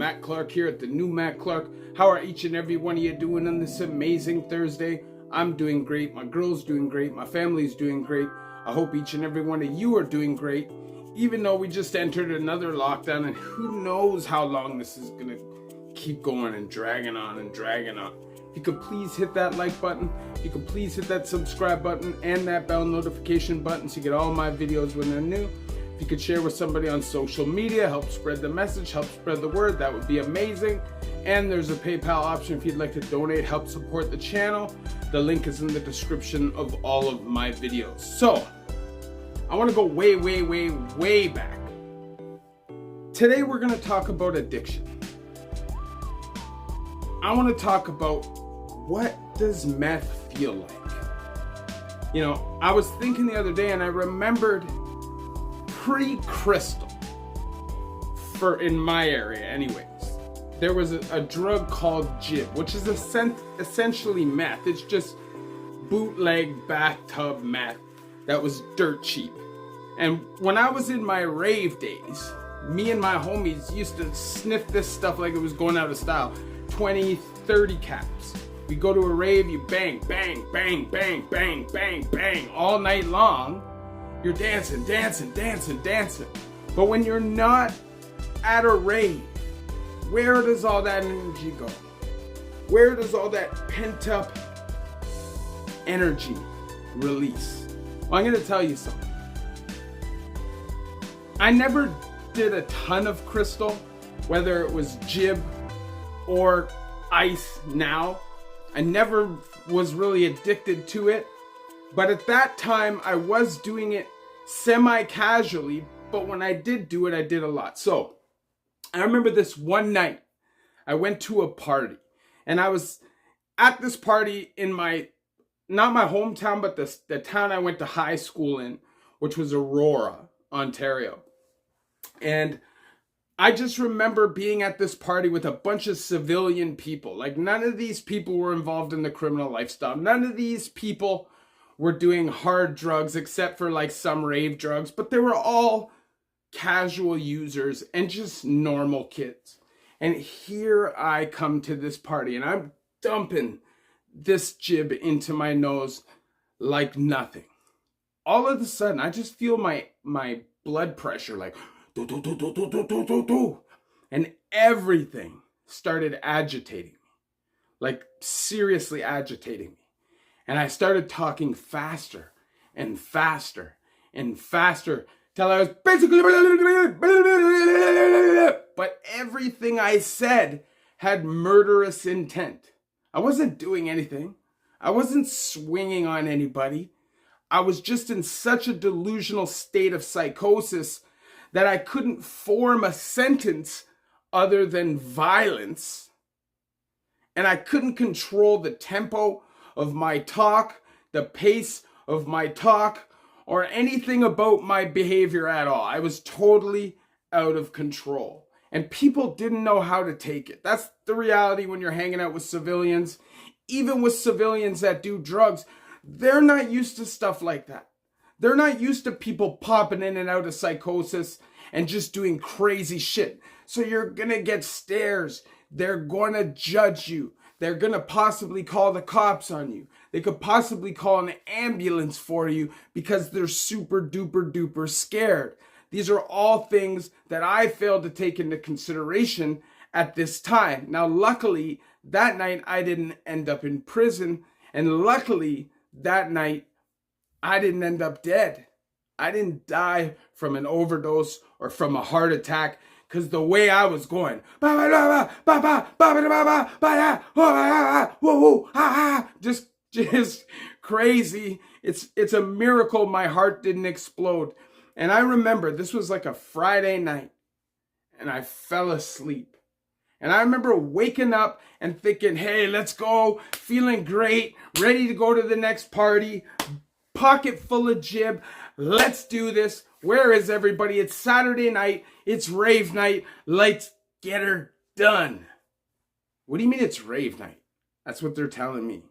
Matt Clark here at the new Matt Clark. How are each and every one of you doing on this amazing Thursday? I'm doing great. My girl's doing great. My family's doing great. I hope each and every one of you are doing great. Even though we just entered another lockdown, and who knows how long this is going to keep going and dragging on and dragging on. If you could please hit that like button. If you could please hit that subscribe button and that bell notification button so you get all my videos when they're new. If you could share with somebody on social media, help spread the message, help spread the word, that would be amazing. And there's a PayPal option if you'd like to donate, help support the channel. The link is in the description of all of my videos. So, I want to go way back. Today we're going to talk about addiction. I want to talk about what does meth feel like. You know, I was thinking the other day and I remembered pre-crystal, for in my area anyways, there was a drug called jib, which is essentially meth. It's just bootleg bathtub meth that was dirt cheap. And when I was in my rave days, me and my homies used to sniff this stuff like it was going out of style. 20, 30 caps. We go to a rave, you bang, bang, bang, bang, bang, bang, bang all night long. You're dancing. But when you're not at a rave, where does all that energy go? Where does all that pent up energy release? Well, I'm going to tell you something. I never did a ton of crystal, whether it was jib or ice now. I never was really addicted to it. But at that time, I was doing it semi-casually, but when I did do it, I did a lot. So, I remember this one night, I went to a party, and I was at this party in not my hometown, but the town I went to high school in, which was Aurora, Ontario. And I just remember being at this party with a bunch of civilian people. Like, none of these people were involved in the criminal lifestyle. None of these people were doing hard drugs except for like some rave drugs, but they were all casual users and just normal kids. And here I come to this party and I'm dumping this jib into my nose like nothing. All of a sudden, I just feel my blood pressure like do do do do do do do do do, and everything started agitating me, like seriously agitating me. And I started talking faster and faster and faster till I was basically, but everything I said had murderous intent. I wasn't doing anything. I wasn't swinging on anybody. I was just in such a delusional state of psychosis that I couldn't form a sentence other than violence. And I couldn't control the tempo of my talk, the pace of my talk, or anything about my behavior at all. I was totally out of control. And people didn't know how to take it. That's the reality when you're hanging out with civilians. Even with civilians that do drugs, they're not used to stuff like that. They're not used to people popping in and out of psychosis and just doing crazy shit. So you're gonna get stares. They're gonna judge you. They're going to possibly call the cops on you. They could possibly call an ambulance for you because they're super duper scared. These are all things that I failed to take into consideration at this time. Now, luckily, that night I didn't end up in prison. And luckily, that night I didn't end up dead. I didn't die from an overdose or from a heart attack. Because the way I was going, just crazy. It's a miracle my heart didn't explode. And I remember this was like a Friday night and I fell asleep. And I remember waking up and thinking, hey, let's go, feeling great, ready to go to the next party, pocket full of jib. Let's do this. Where is everybody? It's Saturday night. It's rave night. Let's get her done. What do you mean it's rave night? That's what they're telling me.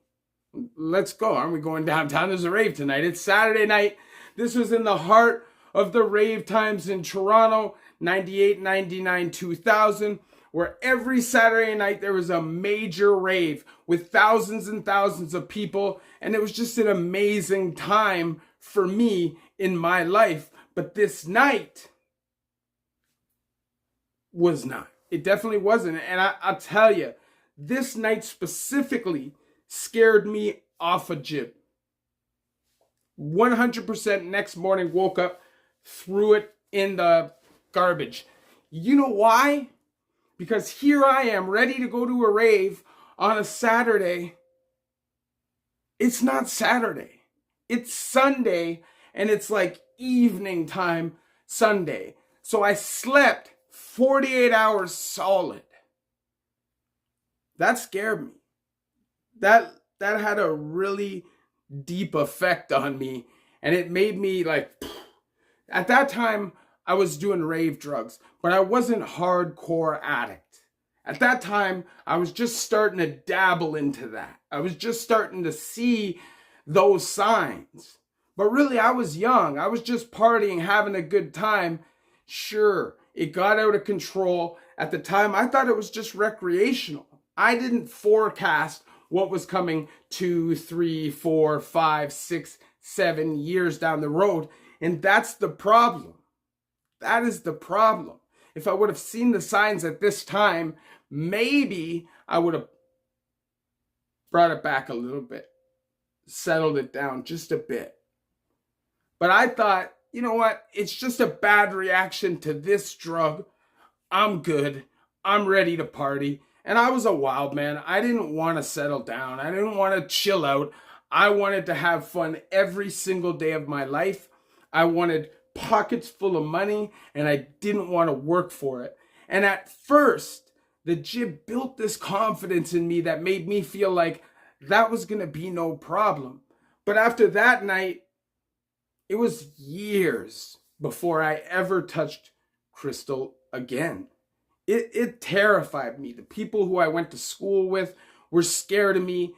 Let's go. Aren't we going downtown? There's a rave tonight. It's Saturday night. This was in the heart of the rave times in Toronto, 98, 99, 2000, where every Saturday night there was a major rave with thousands and thousands of people. And it was just an amazing time for me in my life. But this night was not. It definitely wasn't. And I'll tell you, this night specifically scared me off a jib. 100% next morning, woke up, threw it in the garbage. You know why? Because here I am ready to go to a rave on a Saturday. It's not Saturday. It's Sunday, and it's like evening time Sunday. So I slept 48 hours solid. That scared me. That had a really deep effect on me, and it made me like, at that time I was doing rave drugs, but I wasn't hardcore addict. At that time I was just starting to dabble into that. I was just starting to see those signs, but really I was young. I was just partying, having a good time. Sure, it got out of control. At the time I thought it was just recreational. I didn't forecast what was coming 2, 3, 4, 5, 6, 7 years down the road. And that's the problem. That is the problem. If I would have seen the signs at this time, maybe I would have brought it back a little bit, settled it down just a bit. But I thought, you know what? It's just a bad reaction to this drug. I'm good. I'm ready to party. And I was a wild man. I didn't want to settle down. I didn't want to chill out. I wanted to have fun every single day of my life. I wanted pockets full of money, and I didn't want to work for it. And at first, the jib built this confidence in me that made me feel like that was going to be no problem. But after that night, it was years before I ever touched crystal again. It terrified me. The people who I went to school with were scared of me.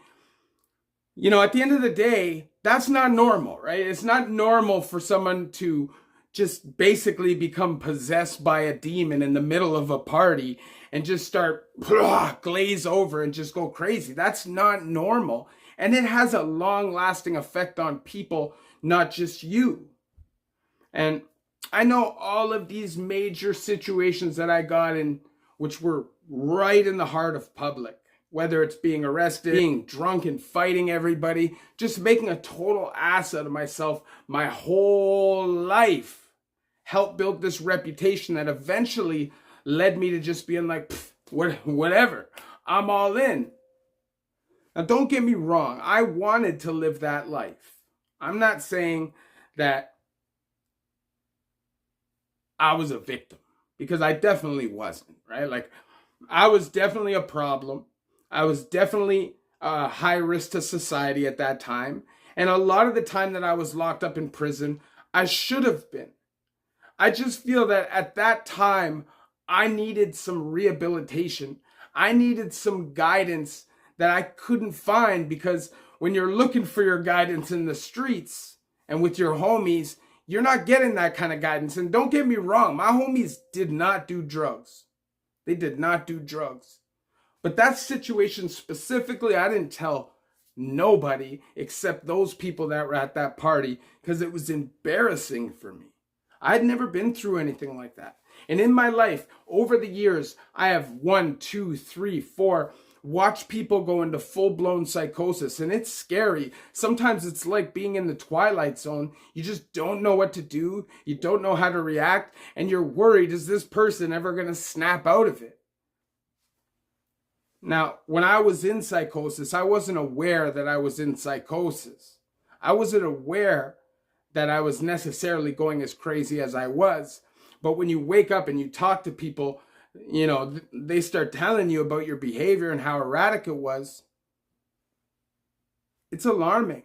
You know, at the end of the day, that's not normal, right? It's not normal for someone to just basically become possessed by a demon in the middle of a party and just start glaze over and just go crazy. That's not normal. And it has a long-lasting effect on people, not just you. And I know all of these major situations that I got in, which were right in the heart of public, whether it's being arrested, being drunk and fighting everybody, just making a total ass out of myself my whole life, helped build this reputation that eventually led me to just being like, whatever, I'm all in. Now, don't get me wrong. I wanted to live that life. I'm not saying that I was a victim, because I definitely wasn't, right? Like, I was definitely a problem. I was definitely high risk to society at that time. And a lot of the time that I was locked up in prison, I should have been. I just feel that at that time, I needed some rehabilitation. I needed some guidance that I couldn't find, because when you're looking for your guidance in the streets and with your homies, you're not getting that kind of guidance. And don't get me wrong, my homies did not do drugs. They did not do drugs. But that situation specifically, I didn't tell nobody except those people that were at that party, because it was embarrassing for me. I'd never been through anything like that. And in my life, over the years, I have 1, 2, 3, 4, watch people go into full-blown psychosis, and it's scary. Sometimes it's like being in the twilight zone. You just don't know what to do. You don't know how to react, and you're worried, is this person ever going to snap out of it? Now, when I was in psychosis, I wasn't aware that I was in psychosis. I wasn't aware that I was necessarily going as crazy as I was. But when you wake up and you talk to people, you know, they start telling you about your behavior and how erratic it was. It's alarming.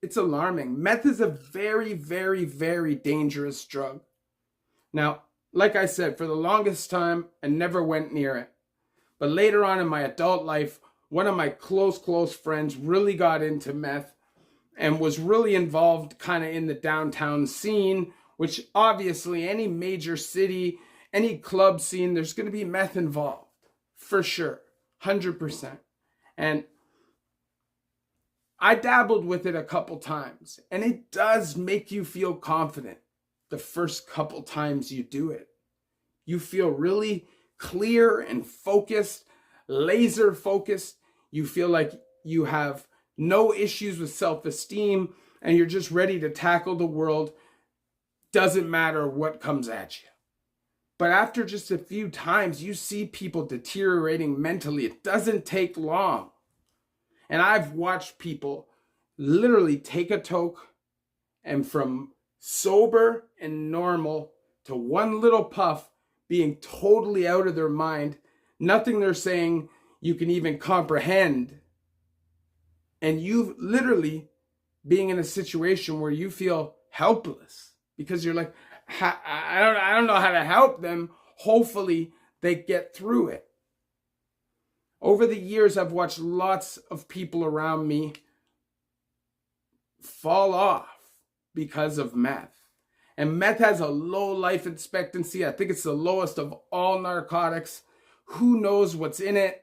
It's alarming. Meth is a very, very, very dangerous drug. Now, like I said, for the longest time, I never went near it. But later on in my adult life, one of my close friends really got into meth and was really involved kind of in the downtown scene, which obviously any major city, any club scene, there's going to be meth involved. For sure. 100%. And I dabbled with it a couple times, and it does make you feel confident the first couple times you do it. You feel really clear and focused, laser focused. You feel like you have no issues with self-esteem, and you're just ready to tackle the world. Doesn't matter what comes at you. But after just a few times, you see people deteriorating mentally. It doesn't take long. And I've watched people literally take a toke and from sober and normal to one little puff being totally out of their mind, nothing they're saying you can even comprehend. And you literally being in a situation where you feel helpless because you're like, I don't know how to help them. Hopefully they get through it. Over the years, I've watched lots of people around me fall off because of meth. And meth has a low life expectancy. I think it's the lowest of all narcotics. Who knows what's in it?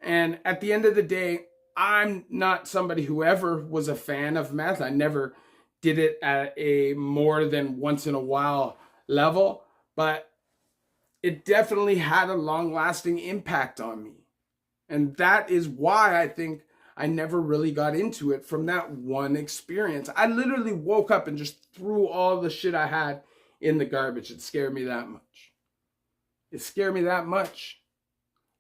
And at the end of the day, I'm not somebody who ever was a fan of meth. I never did it at a more than once in a while level, but it definitely had a long-lasting impact on me. And that is why I think I never really got into it from that one experience. I literally woke up and just threw all the shit I had in the garbage. It scared me that much. It scared me that much.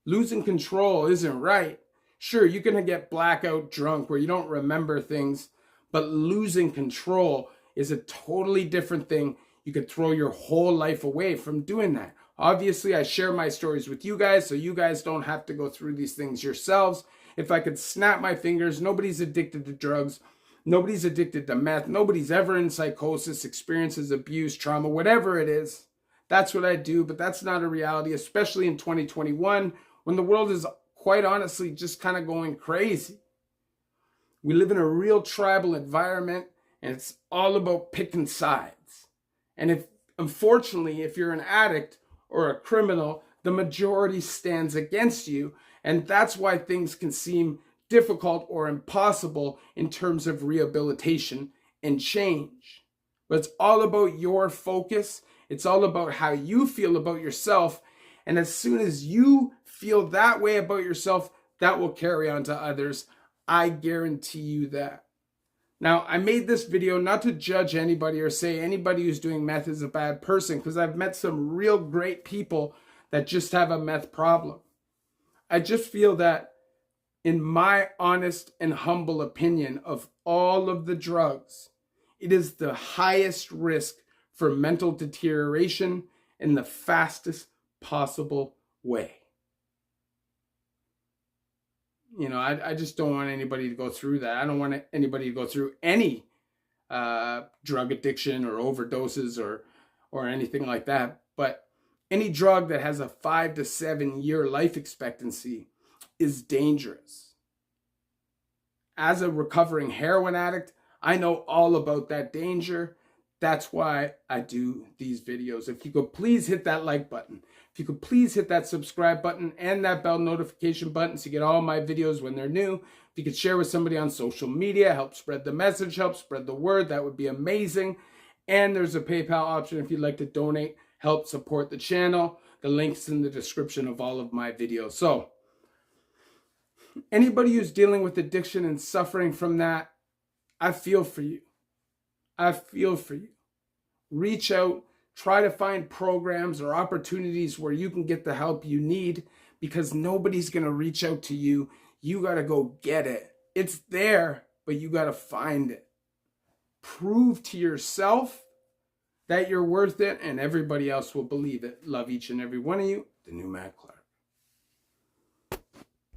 Losing control isn't right. Sure, you can get blackout drunk where you don't remember things, but losing control is a totally different thing. You could throw your whole life away from doing that. Obviously, I share my stories with you guys so you guys don't have to go through these things yourselves. If I could snap my fingers, nobody's addicted to drugs. Nobody's addicted to meth. Nobody's ever in psychosis, experiences abuse, trauma, whatever it is. That's what I do, but that's not a reality, especially in 2021 when the world is quite honestly just kind of going crazy. We live in a real tribal environment, and it's all about picking sides. And unfortunately, if you're an addict or a criminal, the majority stands against you. And that's why things can seem difficult or impossible in terms of rehabilitation and change. But it's all about your focus. It's all about how you feel about yourself. And as soon as you feel that way about yourself, that will carry on to others. I guarantee you that. Now, I made this video not to judge anybody or say anybody who's doing meth is a bad person, because I've met some real great people that just have a meth problem. I just feel that, in my honest and humble opinion of all of the drugs, it is the highest risk for mental deterioration in the fastest possible way. You know, I just don't want anybody to go through that. I don't want anybody to go through any drug addiction or overdoses or anything like that. But any drug that has a 5 to 7 year life expectancy is dangerous. As a recovering heroin addict, I know all about that danger. That's why I do these videos. If you could please hit that like button. If you could please hit that subscribe button and that bell notification button so you get all my videos when they're new. If you could share with somebody on social media, help spread the message, help spread the word, that would be amazing. And there's a PayPal option if you'd like to donate, help support the channel. The link's in the description of all of my videos. So, anybody who's dealing with addiction and suffering from that, I feel for you. I feel for you. Reach out, try to find programs or opportunities where you can get the help you need, because nobody's going to reach out to you. You got to go get it. It's there, but you got to find it. Prove to yourself that you're worth it, and everybody else will believe it. Love each and every one of you. The new Matt Clark.